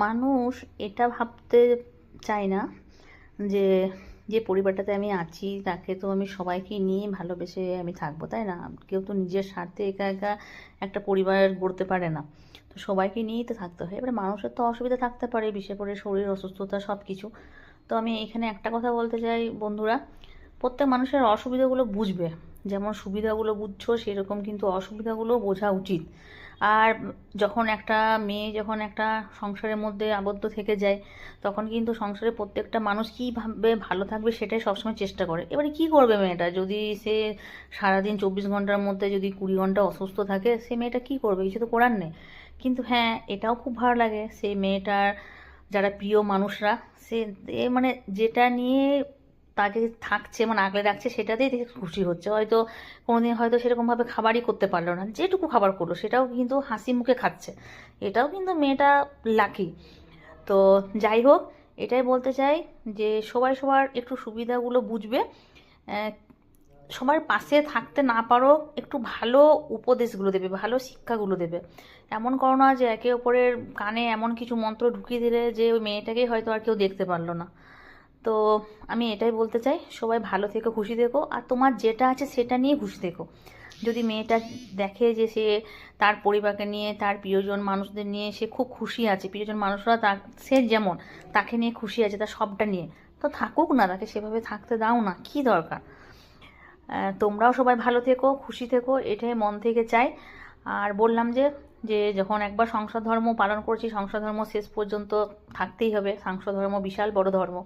মানুষ এটা ভাবতে চায় না যে যে পরিবারটাতে আমি আছি তাকে তো আমি সবাইকে নিয়ে ভালোবেসে আমি থাকবো, তাই না? কেউ তো নিজের স্বার্থে একা একা একটা পরিবার গড়তে পারে না। তো সবাইকে নিয়েই তো থাকতে হয়। এবারে মানুষের তো অসুবিধা থাকতে পারে, বিশেষ করে শরীর অসুস্থতা সব কিছু। তো আমি এখানে একটা কথা বলতে চাই বন্ধুরা, প্রত্যেক মানুষের অসুবিধাগুলো বুঝবে। যেমন সুবিধাগুলো বুঝছো সেরকম কিন্তু অসুবিধাগুলো বোঝা উচিত। আর যখন একটা মেয়ে যখন একটা সংসারের মধ্যে আবদ্ধ থেকে যায়, তখন কিন্তু সংসারে প্রত্যেকটা মানুষ কীভাবে ভালো থাকবে সেটাই সবসময় চেষ্টা করে। এবারে কি করবে মেয়েটা, যদি সে সারাদিন 24 ঘন্টার মধ্যে যদি 20 ঘন্টা অসুস্থ থাকে, সে মেয়েটা কি করবে? কিছু তো করার নেই। কিন্তু হ্যাঁ, এটাও খুব ভালো লাগে সেই মেয়েটার যারা প্রিয় মানুষরা, সে মানে যেটা নিয়ে তাকে থাকছে মানে আগলে রাখছে সেটাতেই দেখে খুশি হচ্ছে। হয়তো কোনোদিন হয়তো সেরকমভাবে খাবারই করতে পারলো না, যেটুকু খাবার করলো সেটাও কিন্তু হাসি মুখে খাচ্ছে। এটাও কিন্তু মেয়েটা লাকি। তো যাই হোক, এটাই বলতে চাই যে সবাই সবার একটু সুবিধাগুলো বুঝবে। আহ, সবার পাশে থাকতে না পারো, একটু ভালো উপদেশগুলো দেবে, ভালো শিক্ষাগুলো দেবে। এমন করো না যে একে অপরের কানে এমন কিছু মন্ত্র ঢুকিয়ে দিলে যে ওই মেয়েটাকেই হয়তো আর কেউ দেখতে পারলো না। তো আমি এটাই বলতে চাই, সবাই ভালো থেকো, খুশি থেকো, আর তোমার যেটা আছে সেটা নিয়ে খুশি থেকো। যদি মেয়েটা দেখে যে সে তার পরিবারকে নিয়ে, তার প্রিয়জন মানুষদের নিয়ে সে খুব খুশি আছে, প্রিয়জন মানুষরা তার সে যেমন তাকে নিয়ে খুশি আছে, তার সবটা নিয়ে, তো থাকুক না, তাকে সেভাবে থাকতে দাও না, কি দরকার? তোমরাও সবাই ভালো থেকো, খুশি থেকো, এটাই মন থেকে চাই। আর বললাম যে যে যখন একবার সংসার ধর্ম পালন করছি, সংসার ধর্ম শেষ পর্যন্ত থাকতেই হবে। সংসার ধর্ম বিশাল বড় ধর্ম।